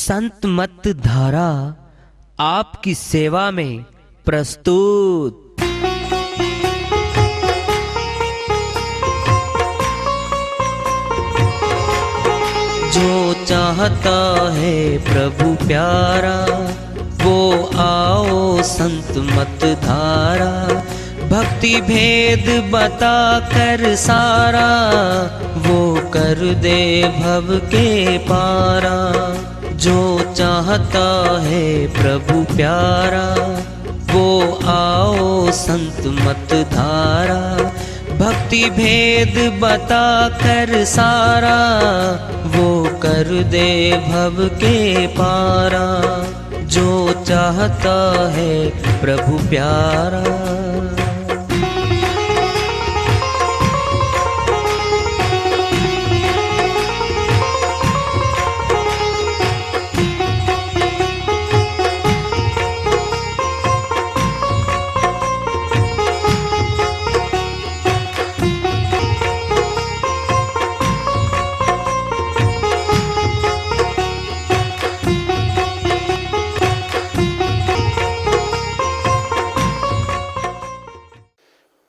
संत मत धारा आपकी सेवा में प्रस्तुत। जो चाहता है प्रभु प्यारा वो आओ संत मत धारा। भक्ति भेद बता कर सारा वो कर दे भव के पारा। जो चाहता है प्रभु प्यारा वो आओ संत मत धारा। भक्ति भेद बता कर सारा वो कर दे भव के पारा। जो चाहता है प्रभु प्यारा।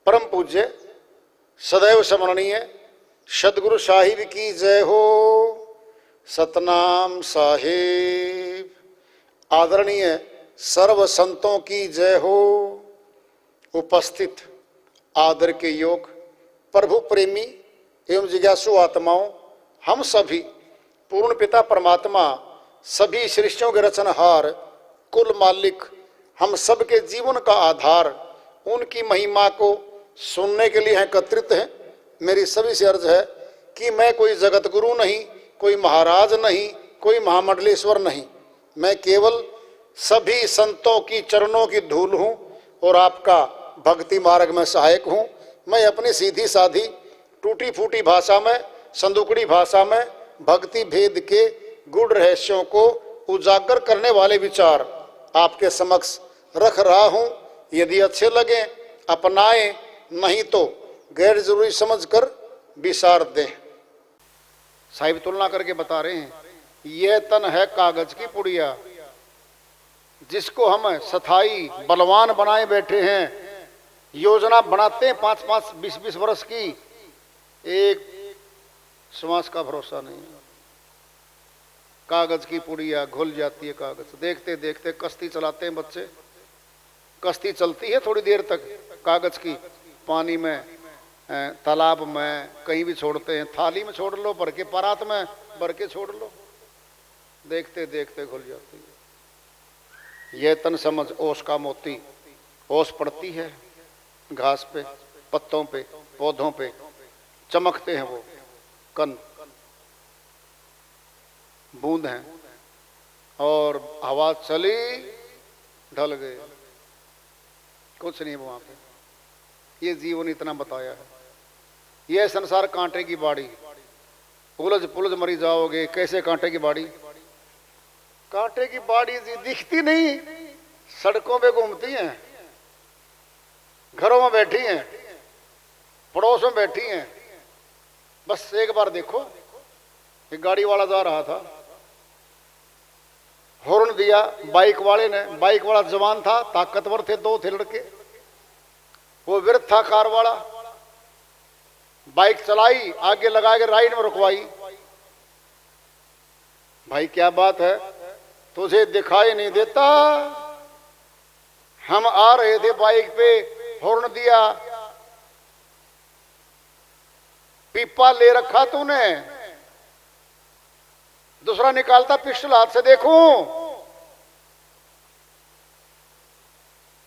परम पूज्य सदैव स्मरणीय सदगुरु साहिब की जय हो। सतनाम साहिब। आदरणीय सर्व संतों की जय हो। उपस्थित आदर के योग प्रभु प्रेमी एवं जिज्ञासु आत्माओं, हम सभी पूर्ण पिता परमात्मा सभी सृष्टियों के रचनहार कुल मालिक हम सबके जीवन का आधार उनकी महिमा को सुनने के लिए एकत्रित हैं। मेरी सभी से अर्ज है कि मैं कोई जगत गुरु नहीं, कोई महाराज नहीं, कोई महामंडलेश्वर नहीं। मैं केवल सभी संतों की चरणों की धूल हूँ और आपका भक्ति मार्ग में सहायक हूँ। मैं अपनी सीधी साधी टूटी फूटी भाषा में, संदुकड़ी भाषा में भक्ति भेद के गूढ़ रहस्यों को उजागर करने वाले विचार आपके समक्ष रख रहा हूँ। यदि अच्छे लगे अपनाएं, नहीं तो गैर जरूरी समझकर विसार दें। साहिब तुलना करके बता रहे हैं, यह तन है कागज की पुड़िया जिसको हम स्थाई बलवान बनाए बैठे हैं। योजना बनाते हैं 5-5, 20-20 वर्ष की, एक श्वास का भरोसा नहीं। कागज की पुड़िया घुल जाती है कागज। देखते देखते कश्ती चलाते हैं बच्चे, कश्ती चलती है थोड़ी देर तक कागज की, पानी में, तालाब में, कहीं भी छोड़ते हैं, थाली में छोड़ लो, भर के परात में भर के छोड़ लो, देखते देखते घुल जाती है। यह तन समझ ओस का मोती। ओस पड़ती है घास पे, पत्तों पे, पौधों पे, चमकते हैं वो कण, बूंद हैं, और हवा चली ढल गए, कुछ नहीं वहां पे। ये जीवन इतना बताया है। यह संसार कांटे की बाड़ी, उलझ पुलझ मरी जाओगे। कैसे कांटे की बाड़ी? कांटे की बाड़ी दिखती नहीं, सड़कों पे घूमती हैं, घरों में बैठी हैं, पड़ोस में बैठी हैं। बस एक बार देखो, एक गाड़ी वाला जा रहा था, हॉर्न दिया बाइक वाले ने। बाइक वाला जवान था, ताकतवर थे, 2 थे लड़के। वो वृद्ध था कार वाला। बाइक चलाई, आगे लगा के राइट में रुकवाई। भाई क्या बात है, तुझे दिखाई नहीं देता? हम आ रहे थे बाइक पे, हॉर्न दिया, पीपा ले रखा तूने, दूसरा निकालता पिस्टल हाथ से देखूं।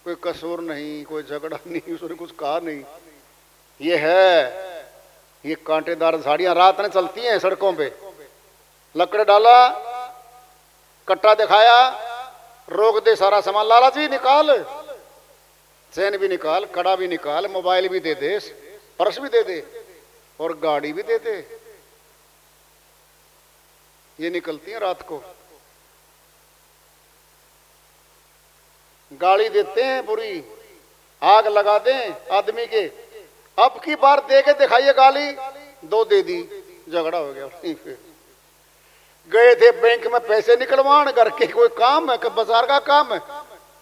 कोई कसूर नहीं, कोई झगड़ा नहीं, उसने कुछ कहा नहीं। ये है, ये कांटेदार झाड़ियां रात में चलती हैं सड़कों पे। लकड़ डाला, कट्टा दिखाया, रोक दे सारा सामान। लाला जी निकाल, चैन भी निकाल, कड़ा भी निकाल, मोबाइल भी दे दे, पर्स भी दे दे और गाड़ी भी दे दे। ये निकलती हैं रात को, गाड़ी देते हैं बुरी, आग लगा दें आदमी के। अब की बार दे के दिखाइए गाली, 2 दे दी, झगड़ा हो गया। गए थे बैंक में पैसे निकलवान, घर के कोई काम है कि बाजार का काम है,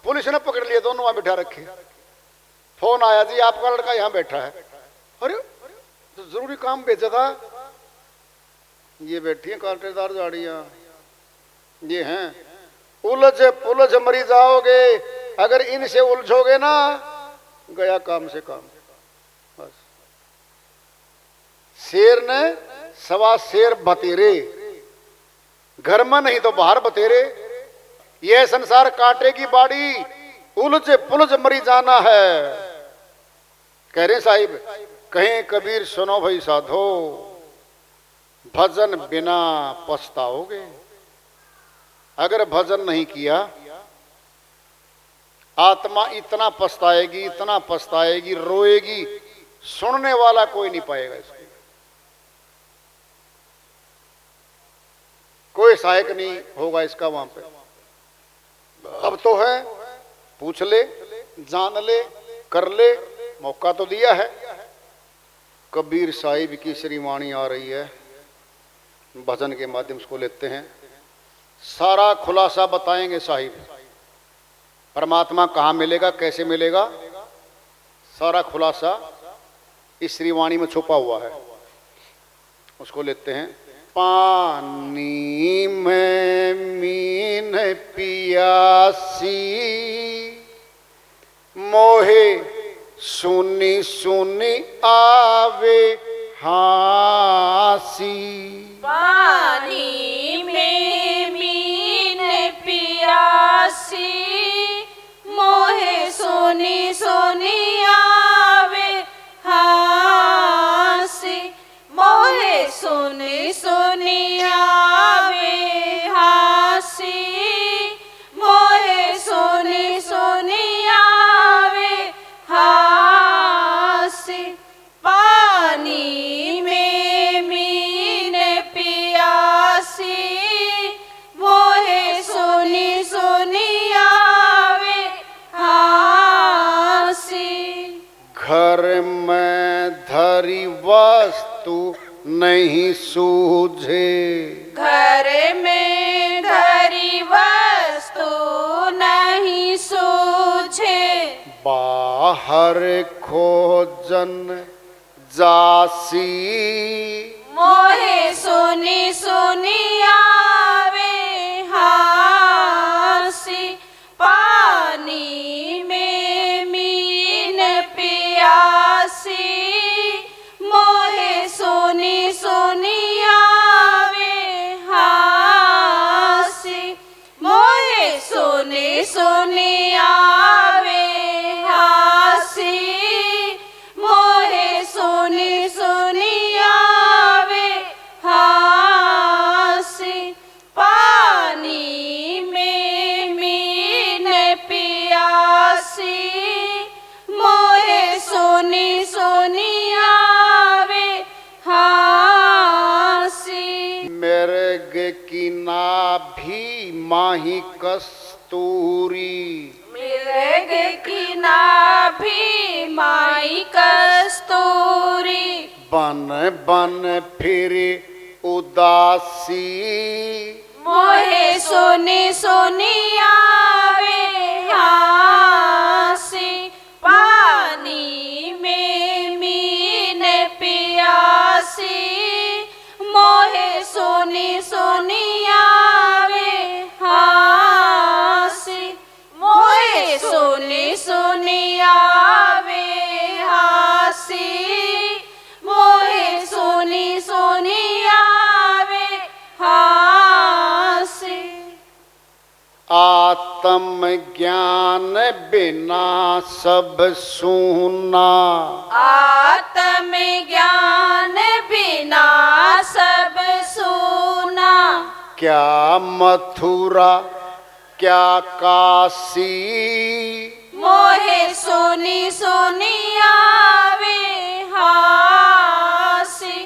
पुलिस ने पकड़ लिया, दोनों वहां बिठा रखे। फोन आया जी आपका लड़का यहाँ बैठा है। अरे तो जरूरी काम भेजा था। ये बैठी है कांटेदार गाड़ियां, ये हैं उलझ पुलझ मरी जाओगे, अगर इनसे उलझोगे ना गया काम से काम। बस शेर ने सवा शेर बतेरे, घर में नहीं तो बाहर बतेरे। यह संसार कांटे की बाड़ी, उलझ पुलझ मरी जाना है। कह रहे साहिब, कहें कबीर सुनो भाई साधो, भजन बिना पछताओगे। अगर भजन नहीं किया आत्मा इतना पछताएगी, इतना पछताएगी, रोएगी, सुनने वाला कोई नहीं पाएगा इसको। कोई सहायक नहीं होगा इसका वहां पे। अब तो है, पूछ ले, जान ले, कर ले, मौका तो दिया है। कबीर साहिब की श्री वाणी आ रही है, भजन के माध्यम से को लेते हैं। सारा खुलासा बताएंगे साहिब, परमात्मा कहाँ मिलेगा, कैसे मिलेगा, सारा खुलासा इस श्री वाणी में छुपा हुआ है। उसको लेते हैं। पानी में मीन पियासी, मोहे सुनी सुनी आवे हासी। पानी में मीन पियासी, मोहे सोनी सोनी आवे हासी। मोहे सोनी सोनी आवे हासी, मोहे सोनी सोनी आवे हासी। पानी में मीन पियासी, मोहे सोनी सोनी आवे हासी। घर में धरी वस्तु नहीं सूझे, घर में धरी वस्तु नहीं सूझे। बाहर खोजन जासी, मोहे सोनी सोनी आवे हासी। पानी में मीन पियासी, मोहे सोनी सोनी आवे हासी। मोहे सोनी सोनी आवे हासी, मोहे सोनी सोनी आवे हासी। पानी में मीन पियासी, मोहे सोनी सोनी आवे हासी। मृग की नाभि माही कस्तूरी, मृग की नाभि माई कस्तूरी। बन बन फिरे उदासी, मोहे सोनी सोनी आवे हासी। पानी में मीन पियासी, मोहे सोनी सोनी आवे हासी। मोहे सोनी सोनी आवे हासी, मोहे सोनी सोनी आवे हासी। आत्म ज्ञान बिना सब सूना, आत्म ज्ञान बिना सब सूना। क्या मथुरा क्या काशी, मोहे सोनी सोनी आवे हासी।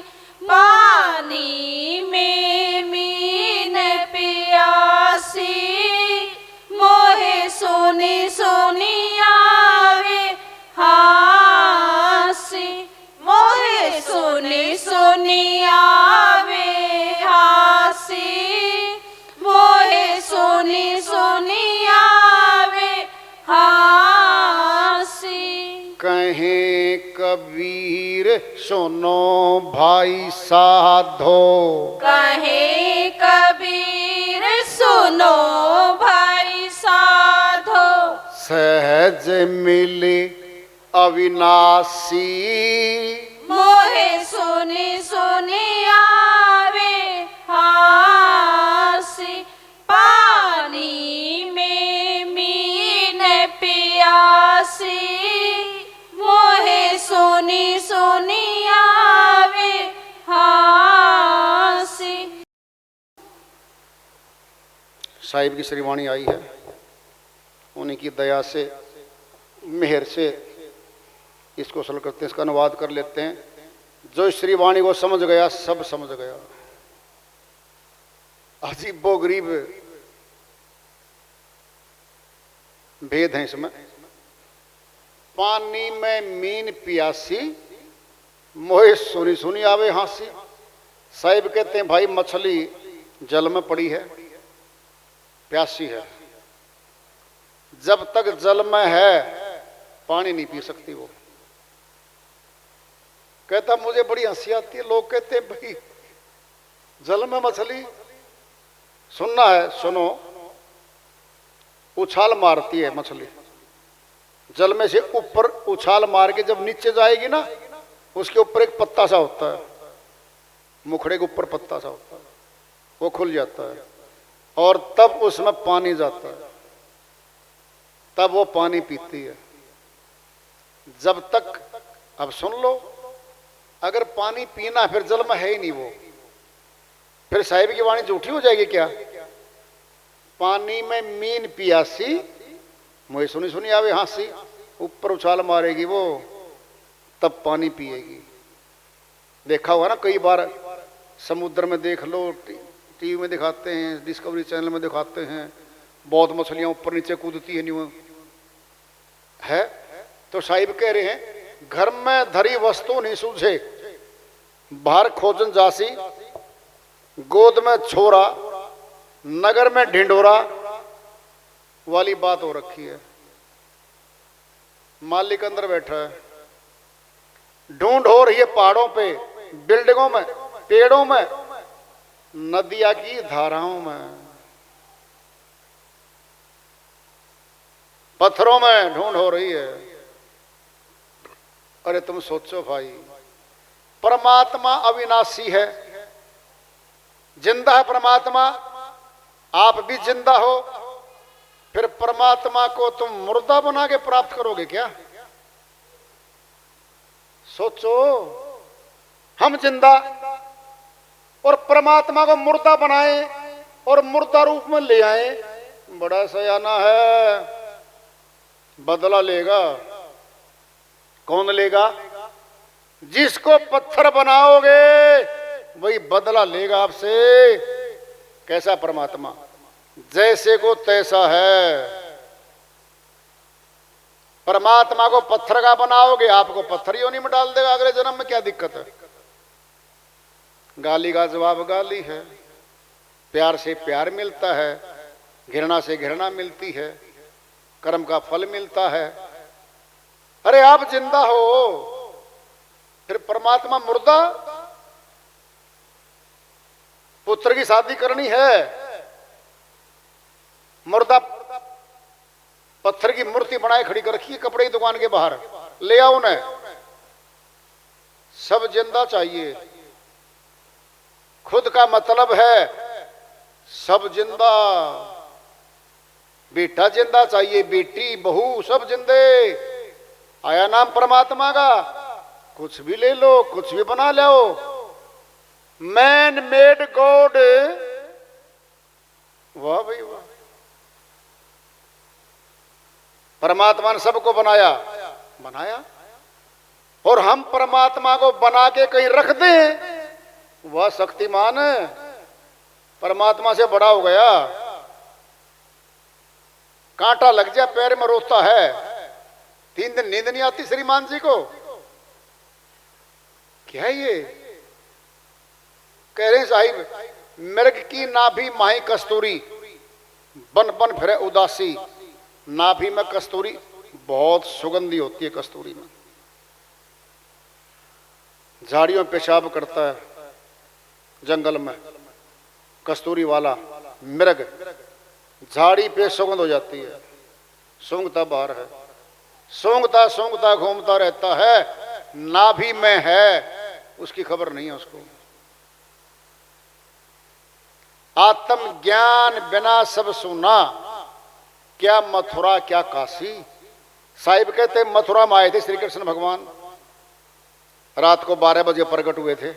पानी में मीन पियासी, मोहे सोनी सोनी आवे हासी। मोहे सोनी सोनी आवे हासी, सुनो भाई साधो। कहे कबीर सुनो भाई साधो। सहज मिले अविनाशी मोहे सुनी सुनी आवे हासी। पानी में मीन पियासी। मोहे सुनी सुनी आवे हासी। साहिब की श्रीवाणी आई है, उन्हीं की दया से मेहर से इसको सरल करते हैं, इसका अनुवाद कर लेते हैं। जो इस श्रीवाणी को समझ गया सब समझ गया। अजीबो गरीब भेद है इसमें। पानी में मीन पियासी, मोहे सुनी सुनी आवे हासी। साहिब कहते हैं भाई मछली जल में पड़ी है, प्यासी है, जब तक जल में है पानी नहीं पी सकती वो। कहता मुझे बड़ी हंसी आती है, लोग कहते हैं भाई जल में मछली, सुनना है सुनो। उछाल मारती है मछली, जल में से ऊपर उछाल मार के जब नीचे जाएगी ना, उसके ऊपर एक पत्ता सा होता है, मुखड़े के ऊपर पत्ता सा होता है, वो खुल जाता है और तब उसमें पानी जाता है, तब वो पानी पीती है। जब तक, अब सुन लो, अगर पानी पीना फिर जल में है ही नहीं वो, फिर साहिब की वाणी झूठी हो जाएगी क्या? पानी में मीन पियासी, मुझे सुनी सुनी आवे हासी, ऊपर उछाल मारेगी वो, तब पानी पिएगी। देखा हुआ ना कई बार, समुद्र में देख लो, टीवी में दिखाते हैं, डिस्कवरी चैनल में दिखाते हैं, बहुत मछलियां ऊपर नीचे कूदती है, न्यू है। तो साहिब कह रहे हैं घर में धरी वस्तु नहीं सूझे, बाहर खोजन जासी, गोद में छोरा, नगर में ढिंडोरा वाली बात हो रखी है। मालिक अंदर बैठा है, ढूंढ हो रही है पहाड़ों पे, बिल्डिंगों में, पेड़ों में, नदिया की धाराओं में, पत्थरों में ढूंढ हो रही है। अरे तुम सोचो भाई, परमात्मा अविनाशी है, जिंदा है परमात्मा, आप भी जिंदा हो, फिर परमात्मा को तुम मुर्दा बना के प्राप्त करोगे क्या? सोचो, हम जिंदा और परमात्मा को मुर्दा बनाए और मुर्दा रूप में ले आए, बड़ा सयाना है। बदला लेगा, कौन लेगा? जिसको पत्थर बनाओगे वही बदला लेगा आपसे। कैसा परमात्मा? जैसे को तैसा है। परमात्मा को पत्थर का बनाओगे, आपको पत्थर योनि में डाल देगा अगले जन्म में, क्या दिक्कत है? गाली का जवाब गाली है, प्यार से प्यार मिलता है, घृणा से घृणा मिलती है, कर्म का फल मिलता है। अरे आप जिंदा हो, फिर परमात्मा मुर्दा? पुत्र की शादी करनी है, मुर्दा पत्थर की मूर्ति बनाए खड़ी कर रखी है कपड़े की दुकान के बाहर, ले आओ उन्हें। सब जिंदा चाहिए, खुद का मतलब है सब जिंदा। बेटा जिंदा चाहिए, बेटी बहू सब जिंदे। आया नाम परमात्मा का, कुछ भी ले लो, कुछ भी बना लो। मैन मेड गॉड, वाह भाई वाह। परमात्मा ने सबको बनाया, और हम परमात्मा को बना के कहीं रख दें, वह शक्तिमान परमात्मा से बड़ा हो गया। कांटा लग जाए पैर में रोता है, 3 दिन नींद नहीं आती श्रीमान जी को। क्या है ये? कह रहे हैं साहिब, मृग की नाभि माही कस्तूरी, बन बन फिरे उदासी। नाभि में कस्तूरी बहुत सुगंधी होती है, कस्तूरी में झाड़ियों में पेशाब करता है, जंगल में कस्तूरी वाला मृग, झाड़ी पे सुगंध हो जाती है, सूंघता बाहर है, सूंघता सूंघता घूमता रहता है, नाभि में है, उसकी खबर नहीं है उसको। आत्म ज्ञान बिना सब सुना, क्या मथुरा क्या काशी। साहिब कहते मथुरा में आए थे श्री कृष्ण भगवान, रात को 12 बजे प्रकट हुए थे।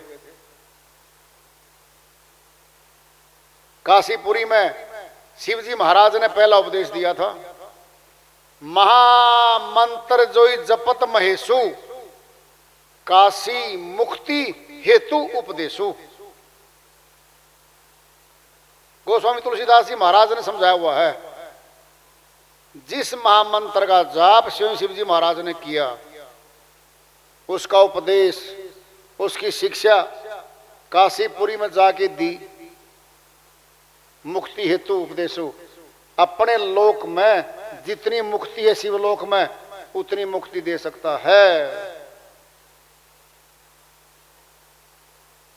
काशीपुरी में शिवजी महाराज ने पहला उपदेश दिया था, महामंत्र जोई जपत महेशु, काशी मुक्ति हेतु उपदेशु। गोस्वामी तुलसीदास जी महाराज ने समझाया हुआ है, जिस महामंत्र का जाप स्वयं शिवजी महाराज ने किया, उसका उपदेश, उसकी शिक्षा काशीपुरी में जाके दी। मुक्ति हेतु उपदेशो, अपने लोक में जितनी मुक्ति है शिवलोक में उतनी मुक्ति दे सकता है।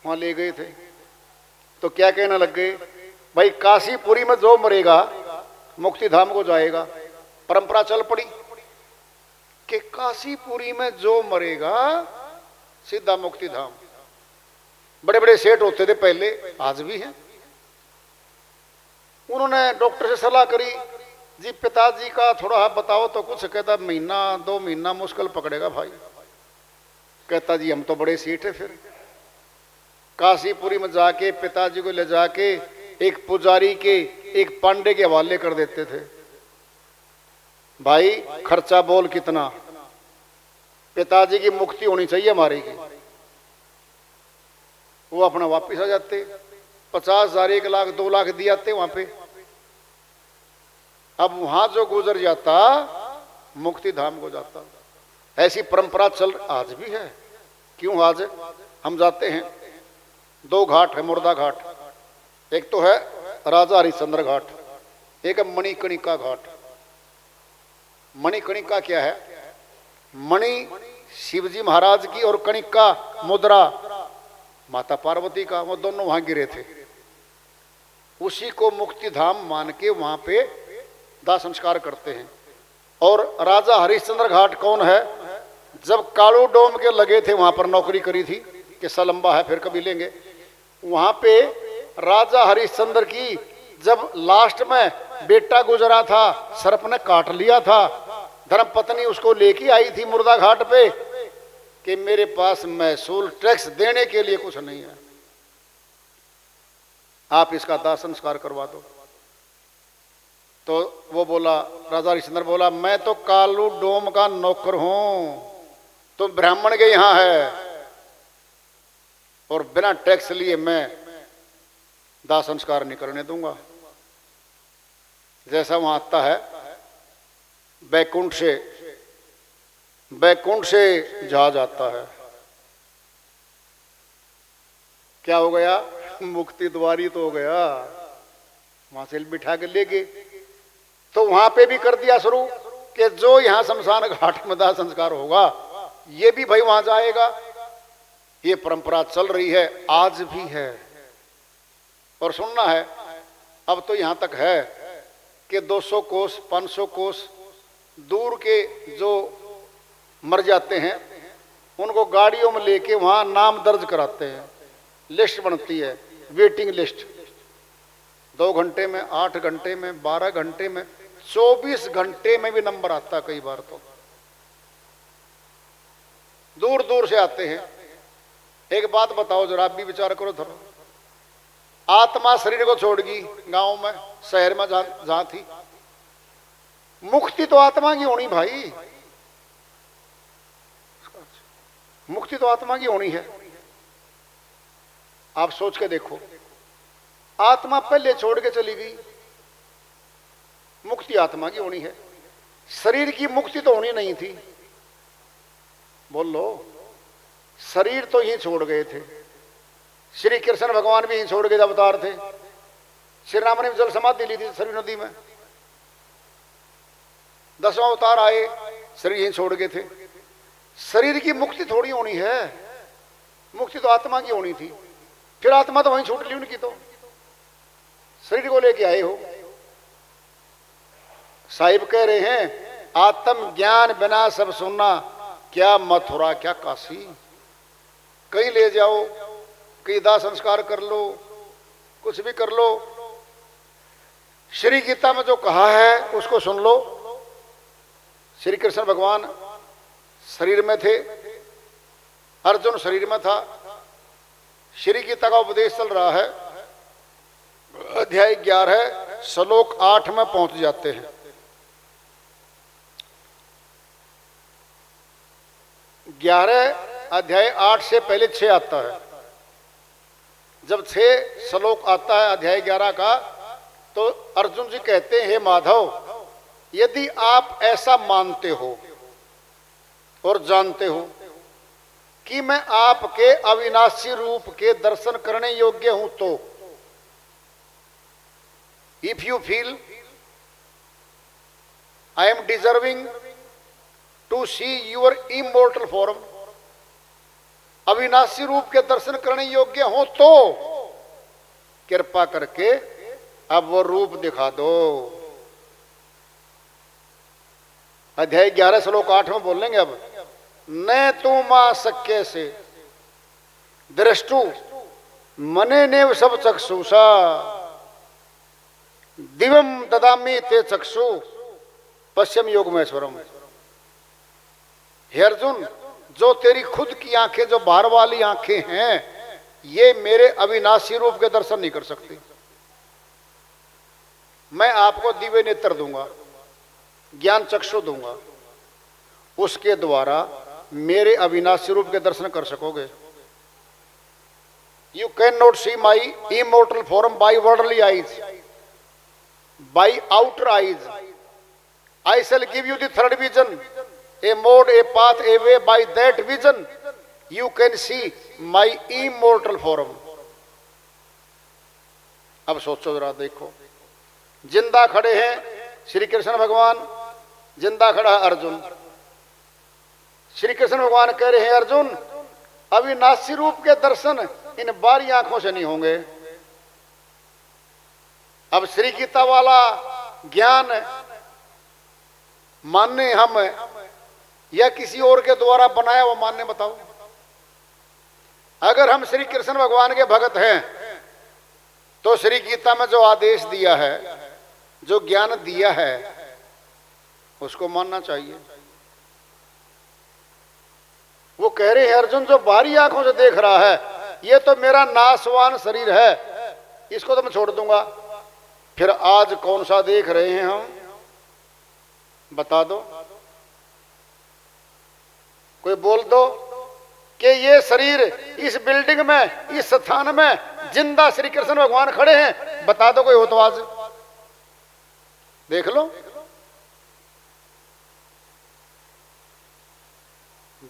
वहां ले गए थे तो क्या कहने लग गए, भाई काशीपुरी में जो मरेगा मुक्ति धाम को जाएगा। परंपरा चल पड़ी कि काशीपुरी में जो मरेगा सीधा मुक्ति धाम। बड़े बड़े सेठ होते थे पहले, आज भी हैं। उन्होंने डॉक्टर से सलाह करी, जी पिताजी का थोड़ा बताओ तो कुछ। कहता महीना 2 महीना मुश्किल पकड़ेगा भाई। कहता जी हम तो बड़े सेठ है। फिर काशीपुरी में जाके पिताजी को ले जाके एक पुजारी के, एक पांडे के हवाले कर देते थे। भाई खर्चा बोल कितना, पिताजी की मुक्ति होनी चाहिए हमारी की। वो अपना वापिस आ जाते, 50,000, 1 लाख, 2 लाख दिए आते वहां पे। अब वहां जो गुजर जाता मुक्ति धाम को जाता। ऐसी परंपरा चल आज भी है। क्यों आज हम जाते हैं, 2 घाट है मुर्दा घाट, एक तो है राजा हरिश्चंद्र घाट, एक है मणिकर्णिका घाट। मणिकर्णिका क्या है, मणि शिवजी महाराज की और कणिका मुद्रा माता पार्वती का, वो दोनों वहां गिरे थे। उसी को मुक्ति धाम मान के वहां पे दाह संस्कार करते हैं। और राजा हरिश्चंद्र घाट कौन है, जब कालू डोम के लगे थे वहां पर नौकरी करी थी, किस्सा लंबा है फिर कभी लेंगे। वहां पे राजा हरिश्चंद्र की जब लास्ट में बेटा गुजरा था, सर्प ने काट लिया था, धर्म पत्नी उसको लेके आई थी मुर्दा घाट पे कि मेरे पास महसूल टैक्स देने के लिए कुछ नहीं है, आप इसका दाह संस्कार करवा दो। तो वो बोला, राजा हरिश्चंद्र बोला, मैं तो कालू डोम का नौकर हूं, तुम ब्राह्मण के यहां है और बिना टैक्स लिए मैं दाह संस्कार नहीं करने दूंगा। जैसा वहां आता है, बैकुंठ से जहाज आता है, क्या हो गया, मुक्ति द्वारी तो हो गया। वहां से बिठा के ले गए। तो वहां पे भी कर दिया शुरू कि जो यहां शमशान घाट में दाह संस्कार होगा ये भी भाई वहां जाएगा। ये परंपरा चल रही है, आज भी है। और सुनना है, अब तो यहां तक है कि 200 कोस 500 कोस दूर के जो मर जाते हैं उनको गाड़ियों में लेके वहां नाम दर्ज कराते हैं, लिस्ट बनती है, वेटिंग लिस्ट। 2 घंटे में, 8 घंटे में, 12 घंटे में, 24 घंटे में भी नंबर आता। कई बार तो दूर दूर से आते हैं। एक बात बताओ जरा, आप भी विचार करो थोड़ा। आत्मा शरीर को छोड़ गई गांव में, शहर में जहां थी, मुक्ति तो आत्मा की होनी भाई, मुक्ति तो आत्मा की होनी है। आप सोच के देखो, आत्मा पहले छोड़ के चली गई, मुक्ति आत्मा की होनी है। शरीर की मुक्ति तो होनी नहीं थी। बोल लो, शरीर तो यहीं छोड़ गए थे। श्री कृष्ण भगवान भी यहीं छोड़ के अवतार थे। श्री राम ने जल समाधि ली थी सरयू नदी में, 10वां अवतार आए, शरीर यहीं छोड़ गए थे। शरीर की मुक्ति थोड़ी होनी है, मुक्ति तो आत्मा की होनी थी, फिर आत्मा तो वहीं छूट ली उनकी, तो शरीर को लेके आए हो। साहिब कह रहे हैं आत्म ज्ञान बिना सब सुनना, क्या मथुरा क्या काशी। कहीं ले जाओ, कहीं दाह संस्कार कर लो, कुछ भी कर लो, श्री गीता में जो कहा है उसको सुन लो। श्री कृष्ण भगवान शरीर में थे, अर्जुन शरीर में था, श्री गीता का उपदेश चल रहा है। अध्याय 11 श्लोक 8 में पहुंच जाते हैं। 11 अध्याय 8 से पहले 6 आता है। जब 6 श्लोक आता है अध्याय 11 का, तो अर्जुन जी कहते हैं हे माधव, यदि आप ऐसा मानते हो और जानते हो कि मैं आपके अविनाशी रूप के दर्शन करने योग्य हूं, तो if you feel I am deserving to see your immortal form, अविनाशी रूप के दर्शन करने योग्य हो तो कृपा करके अब वो रूप दिखा दो। अध्याय 11 श्लोक 8 में बोलेंगे अब, न तू मां सक्य से दृष्टु मने नेव सब चक्षुषा दिवम ददामी ते चक्षु पश्चिम योगमेश्वरम। हे अर्जुन, जो तेरी खुद की आंखें, जो बाहर वाली आंखें हैं, ये मेरे अविनाशी रूप के दर्शन नहीं कर सकती। मैं आपको दिव्य नेत्र दूंगा, ज्ञान चक्षु दूंगा, उसके द्वारा मेरे अविनाशी रूप के दर्शन कर सकोगे। You can not see my immortal form by worldly eyes, by outer eyes. I shall give you the third vision, a mode, a path, a way, by that vision you can see my immortal form। अब सोचो जरा, देखो, जिंदा खड़े हैं श्री कृष्ण भगवान, जिंदा खड़ा अर्जुन। श्री कृष्ण भगवान कह रहे हैं अर्जुन, अविनाशी रूप के दर्शन इन बारी आंखों से नहीं होंगे। अब श्री गीता वाला ज्ञान मानने हम या किसी और के द्वारा बनाया वो मानने, बताओ। अगर हम श्री कृष्ण भगवान के भक्त हैं तो श्री गीता में जो आदेश दिया है, जो ज्ञान दिया है, उसको मानना चाहिए। वो कह रहे हैं अर्जुन, जो बाहरी आंखों से देख रहा है ये तो मेरा नाशवान शरीर है, इसको तो मैं छोड़ दूंगा। फिर आज कौन सा देख रहे हैं हम, बता दो, कोई बोल दो कि ये शरीर इस बिल्डिंग में, इस स्थान में जिंदा श्री कृष्ण भगवान खड़े हैं, बता दो कोई हो तो आज देख लो।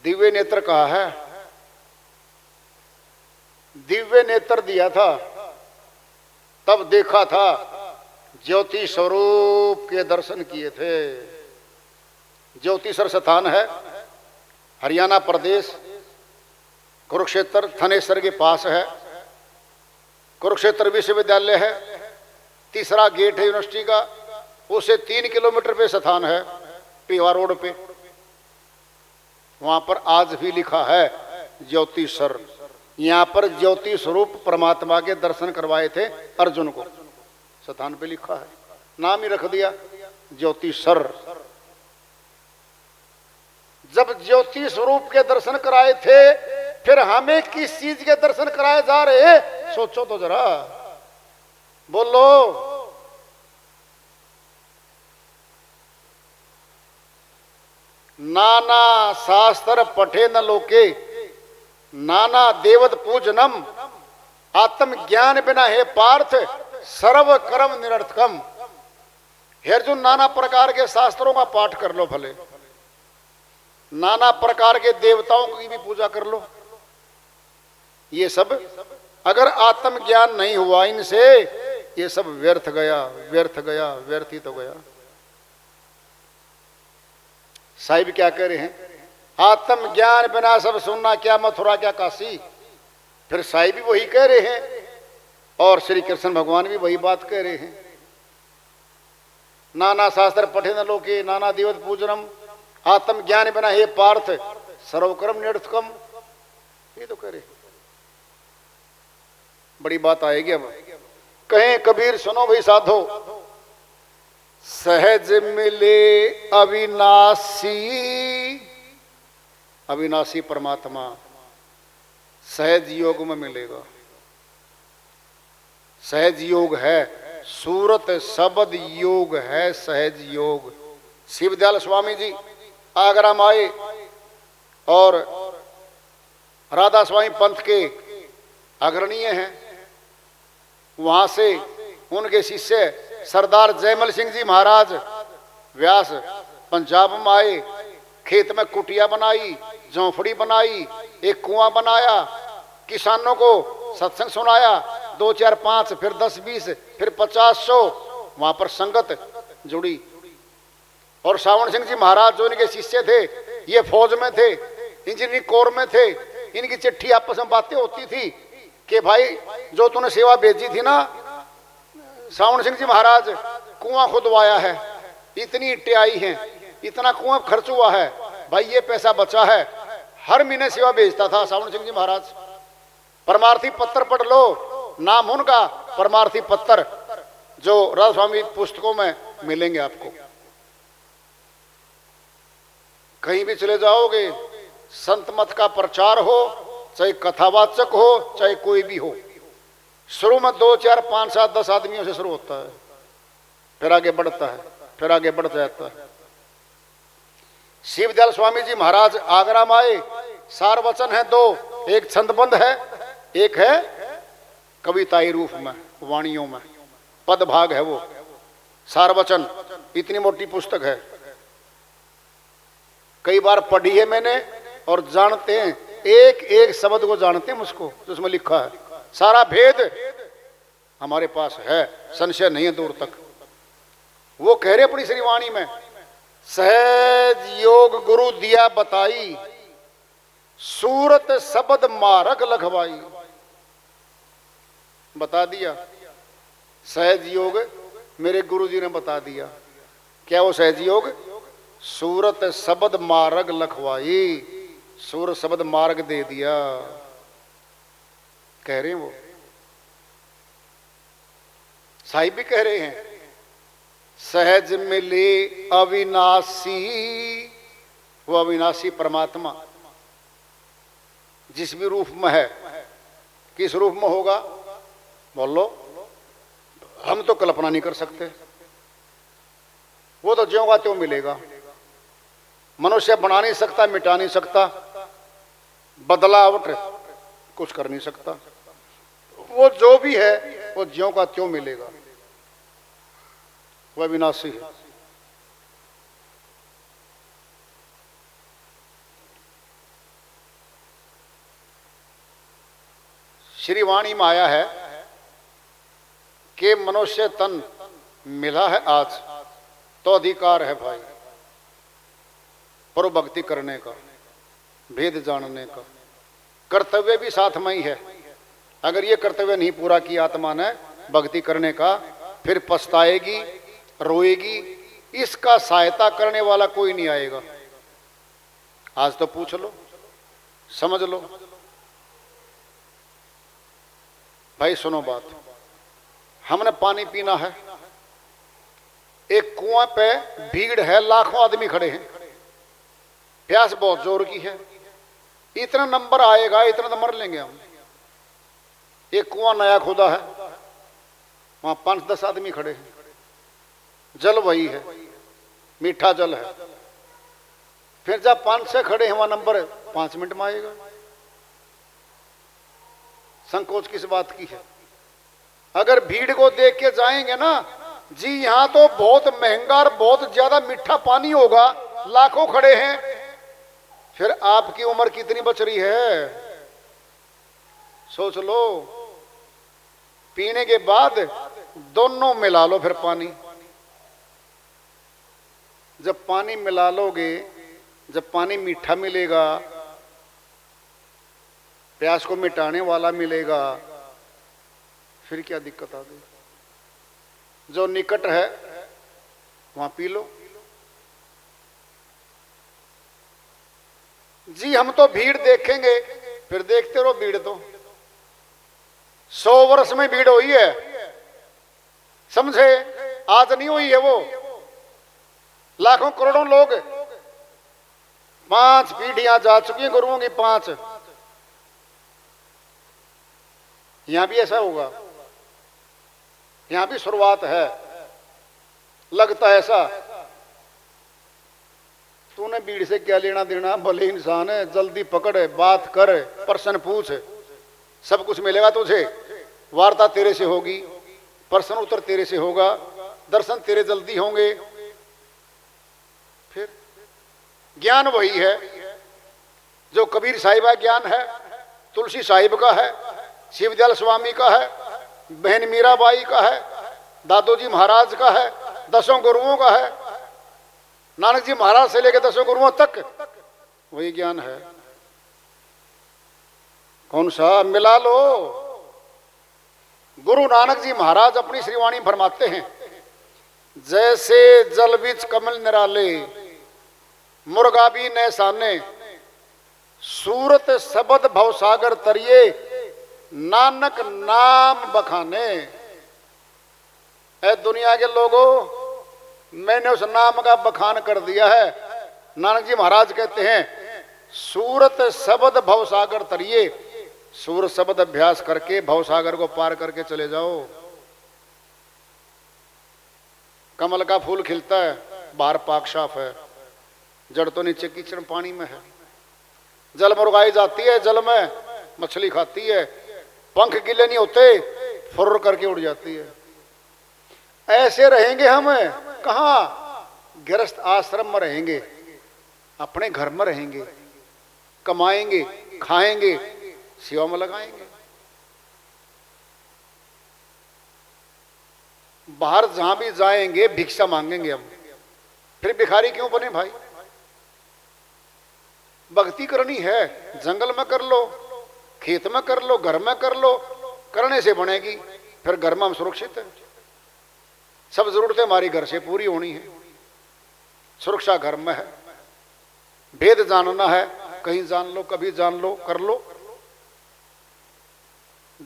दिव्य नेत्र कहा है, दिव्य नेत्र दिया था तब देखा था, ज्योति स्वरूप के दर्शन किए थे। ज्योतिषर स्थान है हरियाणा प्रदेश, कुरुक्षेत्र थानेसर के पास है। कुरुक्षेत्र विश्वविद्यालय है, तीसरा गेट है यूनिवर्सिटी का, उसे 3 किलोमीटर पे स्थान है, पीवा रोड पे। वहां पर आज भी लिखा है ज्योतिषर। यहाँ पर ज्योति स्वरूप परमात्मा के दर्शन करवाए थे अर्जुन को, स्थान पे लिखा है, नाम ही रख दिया ज्योतिषर। जब ज्योति स्वरूप के दर्शन कराए थे, फिर हमें किस चीज के दर्शन कराए जा रहे, सोचो तो जरा, बोलो। नाना शास्त्र पठे न लोके, नाना देवत पूजनम, आत्म ज्ञान बिना हे पार्थ सर्व कर्म निरर्थकम। हे अर्जुन, नाना प्रकार के शास्त्रों का पाठ कर लो भले, नाना प्रकार के देवताओं की भी पूजा कर लो, ये सब अगर आत्म ज्ञान नहीं हुआ इनसे, ये सब व्यर्थ गया, व्यर्थ गया, व्यर्थ ही तो गया। साहिब क्या कह रहे हैं, आत्म ज्ञान बिना सब सुनना, क्या मथुरा क्या काशी। फिर साईं भी वही कह रहे हैं और श्री कृष्ण भगवान भी वही बात कह रहे हैं। नाना शास्त्र पठे न लोके नाना देवत पूजनम आत्मज्ञान बिना हे पार्थ सर्वकर्म निरर्थकम, ये तो कह रहे। बड़ी बात आएगी अब। कहें कबीर सुनो भाई साधो, सहज मिले अविनाशी, अविनाशी परमात्मा सहज योग में मिलेगा। सहज योग है, सूरत शब्द योग है, सहज योग। शिवदयाल स्वामी जी आगरा में आए और राधा स्वामी पंथ के अग्रणीय हैं। वहां से उनके शिष्य सरदार जयमल सिंह जी महाराज व्यास पंजाब में आए, खेत में कुटिया बनाई, झोंपड़ी बनाई, एक कुआं बनाया, किसानों को सत्संग सुनाया, 2 4 5 फिर 10 20 फिर 50 100 वहां पर संगत जुड़ी। और सावण सिंह जी महाराज जो इनके शिष्य थे, ये फौज में थे, इंजीनियरिंग कोर में थे। इनकी चिट्ठी आपस में बातें होती थी कि भाई जो तूने सेवा भेजी थी ना सावण सिंह जी महाराज, कुआं खुदवाया है, इतनी ईंटें आई हैं, इतना कुआं खर्च हुआ है, भाई ये पैसा बचा है। हर महीने सेवा भेजता था सावण सिंह जी महाराज। परमार्थी पत्र पढ़ लो, नाम उनका परमार्थी पत्र, जो राधा स्वामी पुस्तकों में मिलेंगे आपको। कहीं भी चले जाओगे, संत मत का प्रचार हो, चाहे कथावाचक हो, चाहे कोई भी हो, शुरू में 2 4 5 7 10 आदमियों से शुरू होता है, फिर आगे बढ़ता है, फिर आगे बढ़ जाता है। शिवदयाल स्वामी जी महाराज आगरा में आए, सार वचन है 2, एक छंदबंद है, एक है कविताई रूप में, वाणियों में, पद भाग है वो। सार वचन इतनी मोटी पुस्तक है, कई बार पढ़ी है मैंने और जानते हैं, एक एक शब्द को जानते हैं मुझको जो उसमें लिखा है। सारा भेद हमारे पास है, संशय नहीं है दूर तक। वो कह रहे अपनी श्री वाणी में, सहज योग गुरु दिया बताई, सूरत शब्द मारक लखवाई। बता दिया सहज योग, मेरे गुरु जी ने बता दिया। क्या वो सहज योग? सूरत शब्द मार्ग लखवाई, सूरत शब्द मार्ग दे दिया, कह रहे हैं वो। साहिब भी कह रहे हैं, सहज मिले अविनाशी, वो अविनाशी परमात्मा जिस भी रूप में है, किस रूप में होगा बोलो, हम तो कल्पना नहीं कर सकते। वो तो ज्यों का त्यों मिलेगा, मनुष्य बना नहीं सकता, मिटा नहीं सकता, बदलावट कुछ कर नहीं सकता। वो जो भी है वो ज्यों का त्यों मिलेगा, वह विनाशी है। श्री वाणी में आया है कि मनुष्य तन मिला है आज तो अधिकार है भाई पर भक्ति करने का, भेद जानने का। कर्तव्य भी साथ में ही है। अगर ये कर्तव्य नहीं पूरा किया आत्मा ने भक्ति करने का, फिर पछताएगी, रोएगी। इसका सहायता करने वाला कोई नहीं आएगा। आज तो पूछ लो, समझ लो। भाई सुनो बात, हमने पानी पीना है, एक कुआं पे भीड़ है, लाखों आदमी खड़े हैं, प्यास बहुत जोर की है, इतना नंबर आएगा, इतना तो मर लेंगे हम। एक कुआं नया खुदा है, वहां 5-10 आदमी खड़े हैं, जल वही है, मीठा जल है। फिर जब 5-6 खड़े हैं, वहां नंबर 5 मिनट में आएगा। संकोच किस बात की है? अगर भीड़ को देख के जाएंगे ना जी, यहां तो बहुत महंगा और बहुत ज्यादा मीठा पानी होगा, लाखों खड़े हैं, फिर आपकी उम्र कितनी बच रही है सोच लो। पीने के बाद दोनों मिला लो, फिर पानी जब पानी मिला लोगे, जब पानी मीठा मिलेगा प्यास को मिटाने वाला मिलेगा, फिर क्या दिक्कत आ गई? जो निकट है वहां पी लो। जी हम तो भीड़ देखेंगे, फिर देखते रहो भीड़ तो 100 वर्ष में भीड़ हुई है, समझे? आज नहीं हुई है वो। लाखों करोड़ों लोग, 5 पीढ़ियां जा चुकी हैं गुरुओं की, 5। यहां भी ऐसा होगा, यहां भी शुरुआत है, लगता है ऐसा। तूने भीड़ से क्या लेना देना, भले इंसान है, जल्दी पकड़, बात कर, प्रश्न पूछ, सब कुछ मिलेगा तुझे। वार्ता तेरे से होगी, प्रश्न उत्तर तेरे से होगा, दर्शन तेरे जल्दी होंगे। फिर ज्ञान वही है जो कबीर साहिब का ज्ञान है, तुलसी साहिब का है, शिवदयाल स्वामी का है, बहन मीराबाई का है, दादोजी महाराज का है, 10 गुरुओं का है, नानक जी महाराज से लेकर 10 गुरुओं तक वही ज्ञान है। कौन सा? मिला लो। गुरु नानक जी महाराज अपनी श्रीवाणी फरमाते हैं, जैसे जल बीच कमल निराले, मुर्गा भी नैसाने, सूरत शब्द भवसागर तरिए, नानक नाम बखाने। ऐ दुनिया के लोगों, मैंने उस नाम का बखान कर दिया है। नानक जी महाराज कहते हैं, सूरत शब्द भवसागर तरिए, सूर शब्द अभ्यास करके भवसागर को पार करके चले जाओ। कमल का फूल खिलता है, बाहर पाक साफ है, जड़ तो नीचे कीचड़ पानी में है। जल में उगाई जाती है, जल में मछली खाती है, पंख गीले नहीं होते, फुर्र करके उड़ जाती है। ऐसे रहेंगे हम कहाँ? गृहस्थ आश्रम में रहेंगे, अपने घर में रहेंगे, कमाएंगे, खाएंगे, सेवा में लगाएंगे। बाहर जहां भी जाएंगे भिक्षा मांगेंगे हम, फिर भिखारी क्यों बने भाई? भक्ति करनी है, जंगल में कर लो, खेत में कर लो, घर में कर लो, करने से बनेगी। फिर घर में हम सुरक्षित है, सब जरूरतें हमारी घर से पूरी होनी है, सुरक्षा घर में है। भेद जानना है, कहीं जान लो, कभी जान लो, कर लो।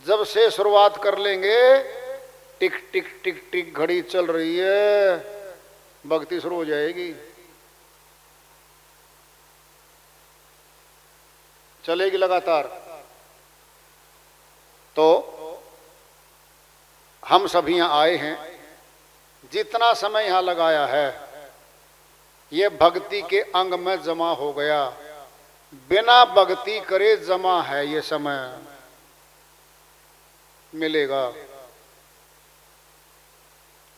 जब से शुरुआत कर लेंगे, टिक टिक टिक टिक घड़ी चल रही है, भक्ति शुरू हो जाएगी, चलेगी लगातार। तो हम सभी यहां आए हैं, जितना समय यहां लगाया है ये भक्ति के अंग में जमा हो गया। बिना भक्ति करे जमा है, ये समय मिलेगा।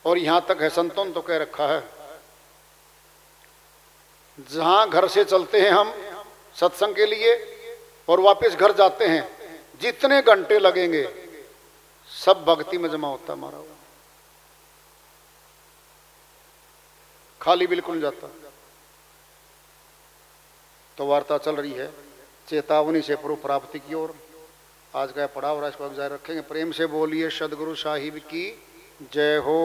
और यहां तक है, संतों ने तो कह रखा है, जहां घर से चलते हैं हम सत्संग के लिए और वापस घर जाते हैं, जितने घंटे लगेंगे सब भक्ति में जमा होता है हमारा, खाली बिल्कुल नहीं जाता। तो वार्ता चल रही है चेतावनी से पूर्व प्राप्ति की ओर। आज का पड़ाव और इसको जारी रखेंगे। प्रेम से बोलिए सदगुरु साहिब की जय हो।